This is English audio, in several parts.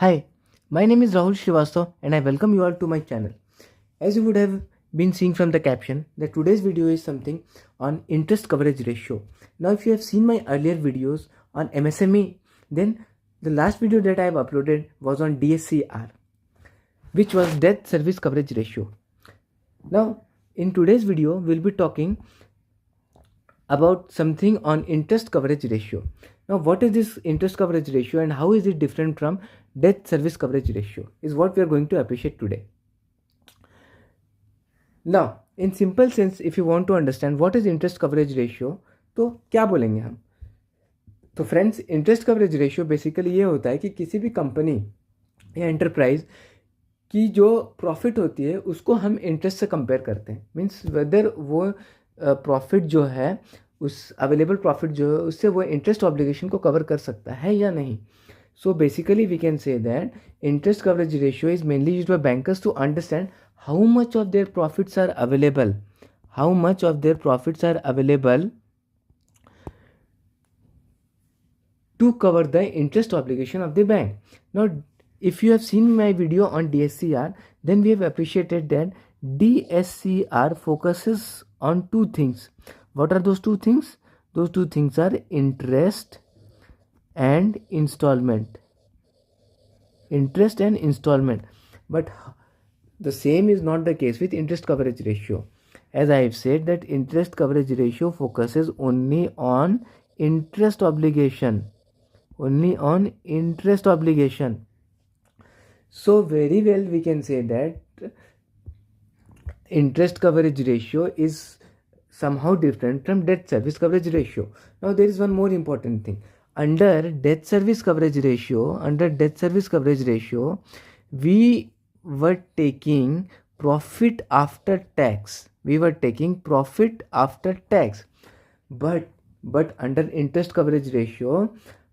Hi, my name is Rahul Srivastav and I welcome you all to my channel. As you would have been seeing from the caption, that today's video is something on interest coverage ratio. Now if you have seen my earlier videos on MSME, then the last video that I have uploaded was on DSCR, which was debt service coverage ratio. Now in today's video, we'll be talking about something on interest coverage ratio. Now what is this interest coverage ratio and how is it different from debt service coverage ratio is what we are going to appreciate today. Now in simple sense, if you want to understand what is interest coverage ratio, तो क्या बोलेंगे हम? तो friends, interest coverage ratio basically ये होता है कि किसी भी कंपनी या एंटरप्राइज की जो प्रॉफिट होती है उसको हम इंटरेस्ट से कंपेयर करते हैं. मीन्स वेदर वो प्रॉफिट जो है, उस अवेलेबल प्रॉफिट जो है उससे वो इंटरेस्ट ऑब्लिगेशन को कवर कर सकता है या नहीं. So basically we can say that interest coverage ratio is mainly used by bankers to understand how much of their profits are available, to cover the interest obligation of the bank. Now, if you have seen my video on DSCR, then we have appreciated that DSCR focuses on two things. What are those two things? Those two things are interest and installment. Interest and installment. But the same is not the case with interest coverage ratio. As I have said that interest coverage ratio focuses only on interest obligation. So very well we can say that interest coverage ratio is somehow different from debt service coverage ratio. Now there is one more important thing. Under debt service coverage ratio, we were taking profit after tax. But under interest coverage ratio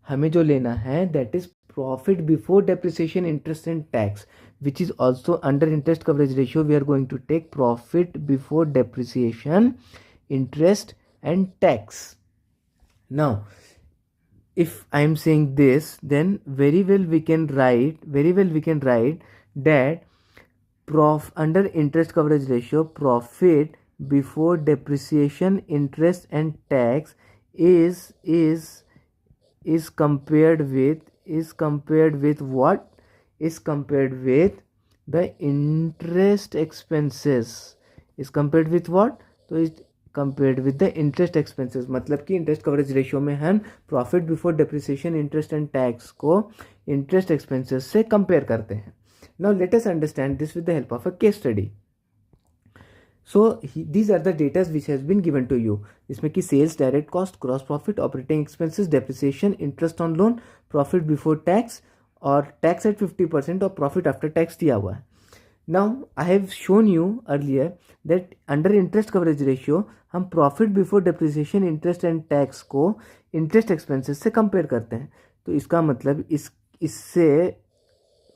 हमें जो लेना है that is profit before depreciation, interest and tax, which is also under interest coverage ratio. We are going to take profit before depreciation, interest and tax. Now if I am saying this, then very well we can write that under interest coverage ratio, profit before depreciation, interest and tax is compared with what? Is compared with the interest expenses. Is compared with what? तो is compared with the interest expenses. मतलब कि interest coverage ratio में हम profit before depreciation, interest and tax को interest expenses से compare करते हैं. Now let us understand this with the help of a case study. So these are the data which has been given to you. इसमें कि sales, direct cost, gross profit, operating expenses, depreciation, interest on loan, profit before tax और tax at 50% और profit after tax दिया हुआ है. Now I have shown you earlier that under interest coverage ratio हम profit before depreciation, interest and tax को interest expenses से compare करते हैं. तो इसका मतलब इससे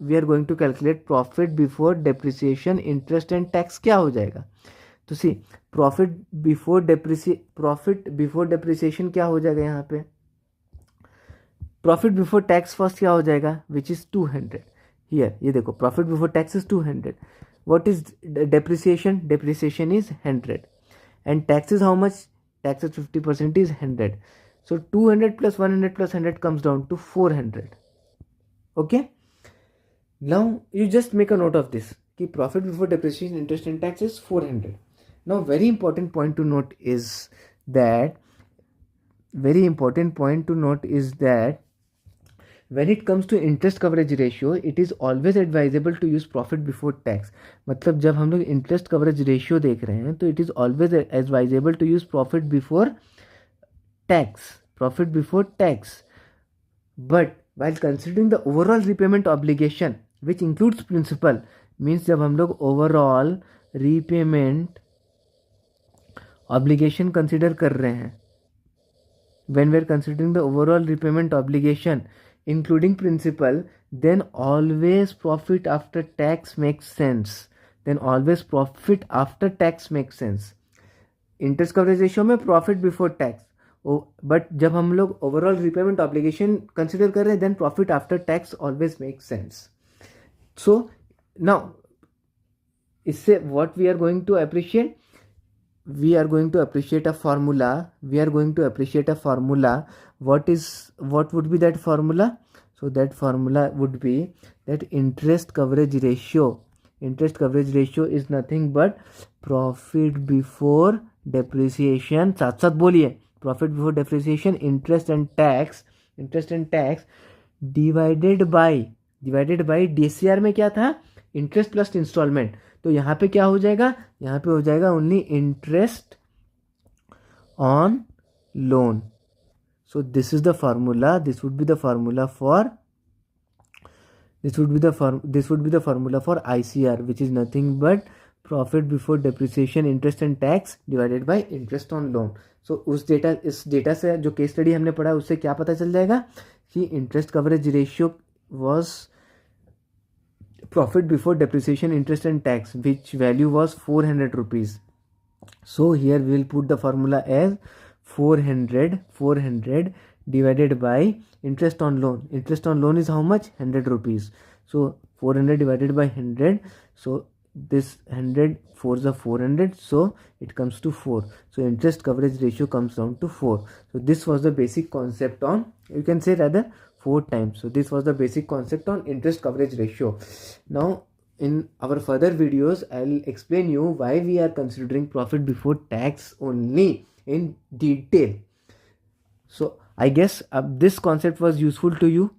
we are going to calculate profit before depreciation, interest and tax क्या हो जाएगा. तो सी प्रॉफिट बिफोर डेप्रिसिएशन क्या हो जाएगा यहाँ पे. प्रॉफिट बिफोर टैक्स फर्स्ट क्या हो जाएगा, विच इज 200. हियर ये देखो, profit before tax is 200. What is depreciation is 100 and tax is how much, tax is 50% is 100. So 200 plus 100 plus 100 comes down to 400. Okay, now you just make a note of this कि profit before depreciation, interest and tax is 400. Now very important point to note is that when it comes to interest coverage ratio, it is always advisable to use profit before tax. मतलब जब हम लोग interest coverage ratio देख रहे हैं तो it is always advisable to use profit before tax. But while considering the overall repayment obligation which includes principal, means जब हम लोग overall repayment obligation consider कर रहे हैं, when we are considering the overall repayment obligation including principal, then always profit after tax makes sense. Interest coverage ratio में profit before tax but जब हम लोग ओवरऑल रिपेमेंट ऑब्लिगेशन कंसिडर कर रहे हैं then profit after tax always make sense. So now इससे what we are going to appreciate, we are going to appreciate a formula. What would be that formula? So that formula would be that interest coverage ratio is nothing but profit before depreciation, साथ साथ बोलिए, profit before depreciation, interest and tax divided by DCR में क्या था, interest plus instalment. तो यहाँ पे क्या हो जाएगा, यहाँ पे हो जाएगा only interest on loan. So this is the formula, this would be the formula for ICR, which is nothing but profit before depreciation, interest and tax divided by interest on loan. So इस data से जो case study हमने पढ़ा उससे क्या पता चल जाएगा कि interest coverage ratio was profit before depreciation, interest and tax, which value was 400 rupees. So here we will put the formula as 400 divided by interest on loan. Interest on loan is how much? 100 rupees. So 400 divided by 100. So this 100 4s are 400. So it comes to 4. So interest coverage ratio comes down to 4. So this was the basic concept on, you can say rather 4 times. So this was the basic concept on interest coverage ratio. Now in our further videos I'll explain you why we are considering profit before tax only in detail. So I guess this concept was useful to you.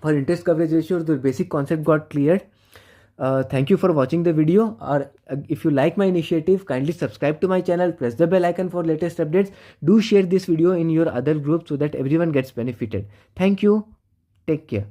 For interest coverage ratio the basic concept got cleared. Thank you for watching the video. Or if you like my initiative, kindly subscribe to my channel, press the bell icon for latest updates. Do share this video in your other group so that everyone gets benefited. Thank you. Take care.